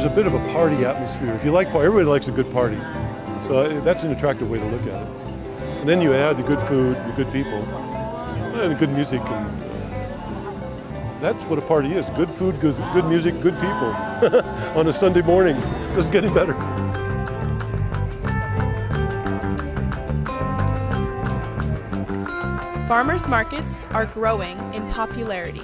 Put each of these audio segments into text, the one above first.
there's a bit of a party atmosphere. If you like party, everybody likes a good party. So that's an attractive way to look at it. And then you add the good food, the good people, and good music. And that's what a party is. Good food, good music, good people on a Sunday morning. Doesn't get any better. Farmers markets are growing in popularity.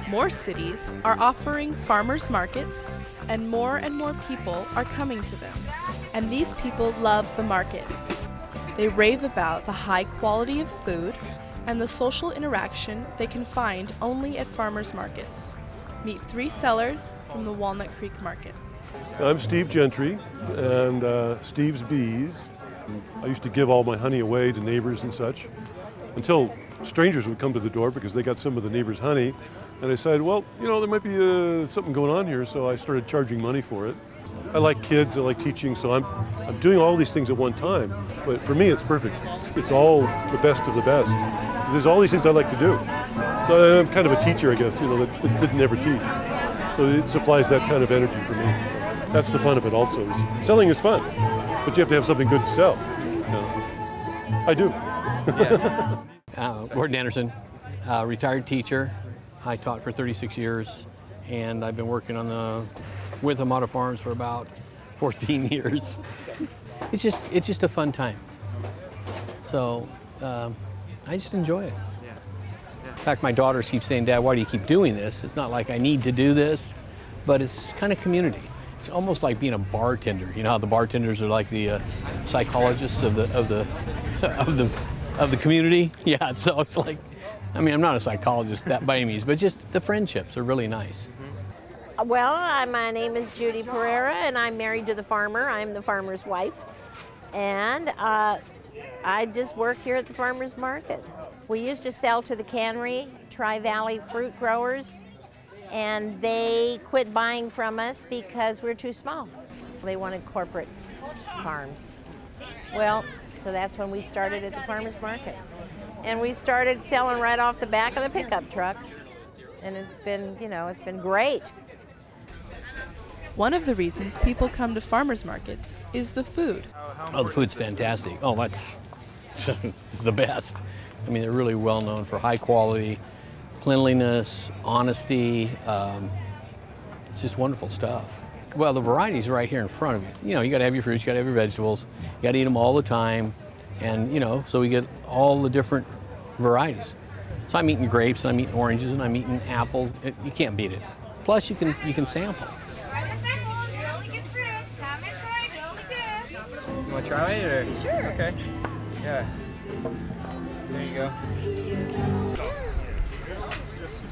More cities are offering farmers markets, and more people are coming to them. And these people love the market. They rave about the high quality of food and the social interaction they can find only at farmers markets. Meet 3 sellers from the Walnut Creek Market. I'm Steve Gentry, and Steve's Bees. I used to give all my honey away to neighbors and such, until strangers would come to the door because they got some of the neighbors' honey. And I decided, well, you know, there might be something going on here, so I started charging money for it. I like kids, I like teaching, so I'm doing all these things at one time. But for me, it's perfect. It's all the best of the best. There's all these things I like to do. So I'm kind of a teacher, I guess, you know, that didn't ever teach. So it supplies that kind of energy for me. That's the fun of it also. Selling is fun, but you have to have something good to sell. You know? I do. Yeah. Gordon Anderson, retired teacher. I taught for 36 years, and I've been working with them on farms for about 14 years. It's just a fun time. So I just enjoy it. In fact, my daughters keep saying, "Dad, why do you keep doing this?" It's not like I need to do this, but it's kind of community. It's almost like being a bartender. You know how the bartenders are like the psychologists of the community? Yeah, so it's like, I mean, I'm not a psychologist by any means, but just the friendships are really nice. Well, my name is Judy Pereira, and I'm married to the farmer. I'm the farmer's wife, and I just work here at the farmer's market. We used to sell to the cannery, Tri-Valley fruit growers, and they quit buying from us because we're too small. They wanted corporate farms. Well, so that's when we started at the farmer's market. And we started selling right off the back of the pickup truck. And it's been, you know, it's been great. One of the reasons people come to farmers markets is the food. Oh, the food's fantastic. Oh, it's the best. I mean, they're really well known for high quality, cleanliness, honesty. It's just wonderful stuff. Well, the variety's right here in front of you. You know, you gotta have your fruits, you gotta have your vegetables, you gotta eat them all the time. And, you know, so we get all the different varieties. So I'm eating grapes, and I'm eating oranges, and I'm eating apples. You can't beat it. Plus, you can sample. You want to try it, or? Sure. Okay. Yeah. There you go.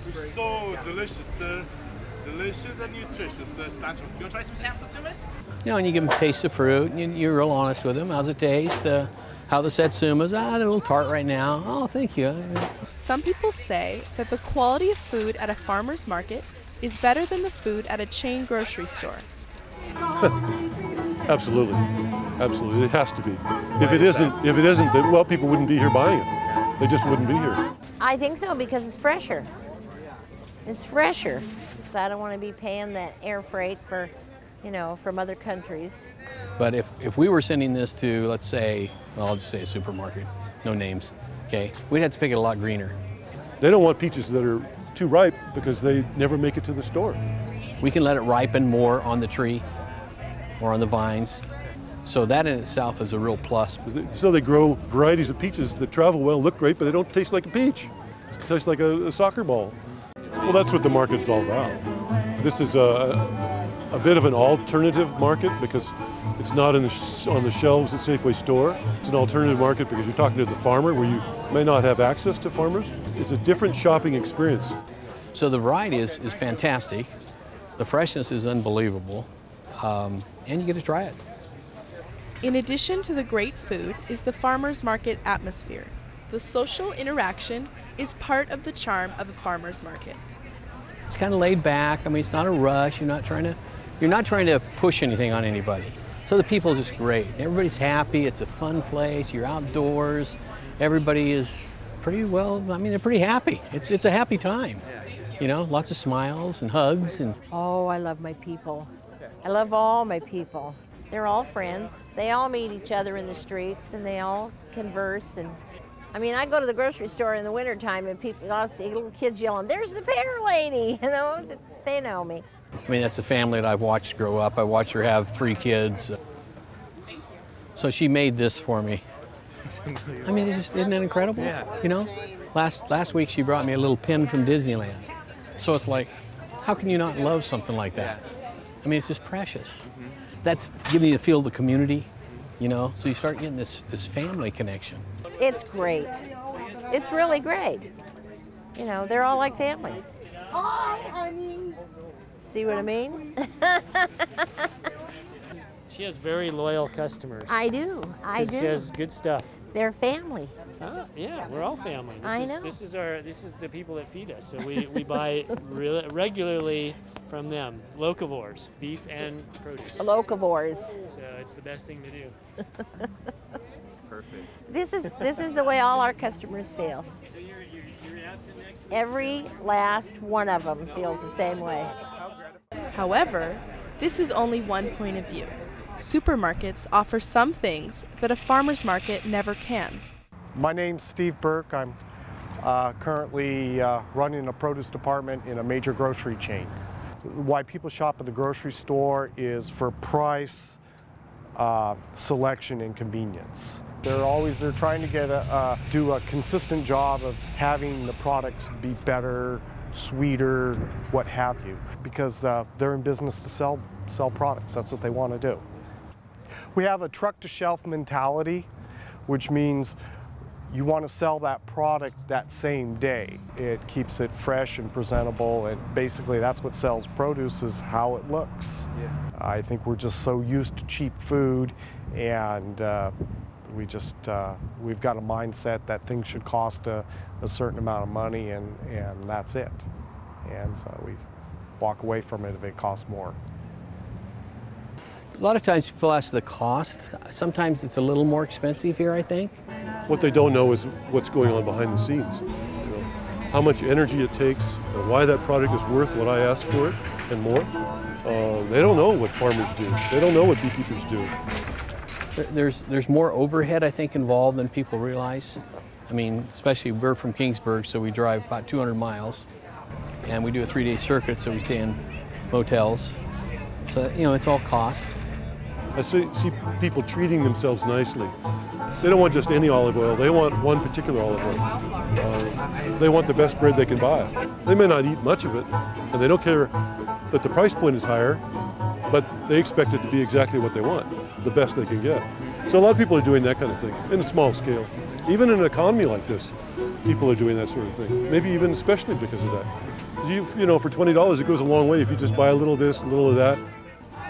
It's so delicious, sir. Delicious and nutritious, sir. You want to try some sample to us? You know, and you give them a taste of fruit, and you're real honest with them. How's it taste? How the satsumas? They're a little tart right now. Oh, thank you. Some people say that the quality of food at a farmer's market is better than the food at a chain grocery store. Absolutely, absolutely. It has to be. If it isn't, then, well, people wouldn't be here buying it. They just wouldn't be here. I think so, because it's fresher. It's fresher. I don't want to be paying that air freight for, you know, from other countries. But if we were sending this to, let's say, well, I'll just say a supermarket, no names, okay, we'd have to pick it a lot greener. They don't want peaches that are too ripe because they never make it to the store. We can let it ripen more on the tree or on the vines. So that in itself is a real plus. So they grow varieties of peaches that travel well, look great, but they don't taste like a peach. It tastes like a soccer ball. Well, that's what the market is all about. This is a bit of an alternative market because it's not on the shelves at Safeway store. It's an alternative market because you're talking to the farmer where you may not have access to farmers. It's a different shopping experience. So the variety is fantastic. The freshness is unbelievable. And you get to try it. In addition to the great food is the farmer's market atmosphere. The social interaction is part of the charm of a farmer's market. It's kind of laid back. I mean, it's not a rush. You're not trying to push anything on anybody. So the people are just great. Everybody's happy. It's a fun place. You're outdoors. Everybody is pretty well, I mean, they're pretty happy. It's a happy time. You know, lots of smiles and hugs. And Oh, I love my people. I love all my people. They're all friends. They all meet each other in the streets and they all converse. And I mean, I go to the grocery store in the wintertime and I'll see little kids yelling, "There's the pear lady!" You know, they know me. I mean, that's a family that I've watched grow up. I watched her have 3 kids. So she made this for me. I mean, isn't that incredible? Yeah. You know, last week she brought me a little pin from Disneyland. So it's like, how can you not love something like that? I mean, it's just precious. Mm-hmm. That's giving you the feel of the community, you know, so you start getting this family connection. It's great. It's really great. You know, they're all like family. Hi, honey. See what I mean? She has very loyal customers. I do. She has good stuff. They're family. Yeah, we're all family. I know. This is the people that feed us. So we buy regularly from them. Locavores, beef and produce. Locavores. So it's the best thing to do. Perfect. This is the way all our customers feel. So you're absent next week? Every last one of them feels the same way. However, this is only one point of view. Supermarkets offer some things that a farmer's market never can. My name's Steve Burke. I'm currently running a produce department in a major grocery chain. Why people shop at the grocery store is for price, selection, and convenience. They're trying to do a consistent job of having the products be better, sweeter, what have you, because they're in business to sell products. That's what they want to do. We have a truck-to-shelf mentality, which means you want to sell that product that same day. It keeps it fresh and presentable, and basically that's what sells produce, is how it looks. Yeah. I think we're just so used to cheap food, and we've got a mindset that things should cost a certain amount of money, and that's it. And so we walk away from it if it costs more. A lot of times people ask the cost. Sometimes it's a little more expensive here, I think. What they don't know is what's going on behind the scenes. You know, how much energy it takes, and why that product is worth what I ask for it, and more. They don't know what farmers do. They don't know what beekeepers do. There's more overhead, I think, involved than people realize. I mean, especially we're from Kingsburg, so we drive about 200 miles, and we do a 3-day circuit, so we stay in motels. So, you know, it's all cost. I see people treating themselves nicely. They don't want just any olive oil. They want one particular olive oil. They want the best bread they can buy. They may not eat much of it, and they don't care that the price point is higher, but they expect it to be exactly what they want, the best they can get. So a lot of people are doing that kind of thing in a small scale. Even in an economy like this, people are doing that sort of thing. Maybe even especially because of that. You know, for $20, it goes a long way if you just buy a little of this, a little of that.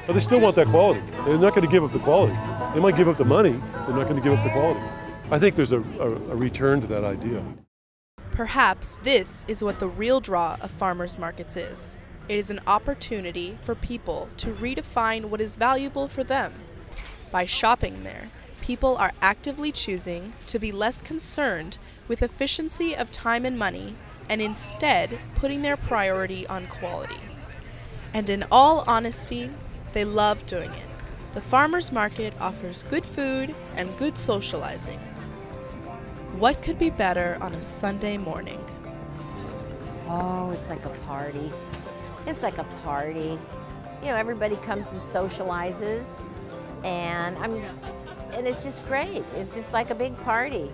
But they still want that quality. They're not going to give up the quality. They might give up the money, they're not going to give up the quality. I think there's a return to that idea. Perhaps this is what the real draw of farmers markets is. It is an opportunity for people to redefine what is valuable for them. By shopping there, people are actively choosing to be less concerned with efficiency of time and money, and instead putting their priority on quality. And in all honesty, they love doing it. The farmers market offers good food and good socializing. What could be better on a Sunday morning? Oh, it's like a party. It's like a party. You know, everybody comes and socializes, and it's just great. It's just like a big party.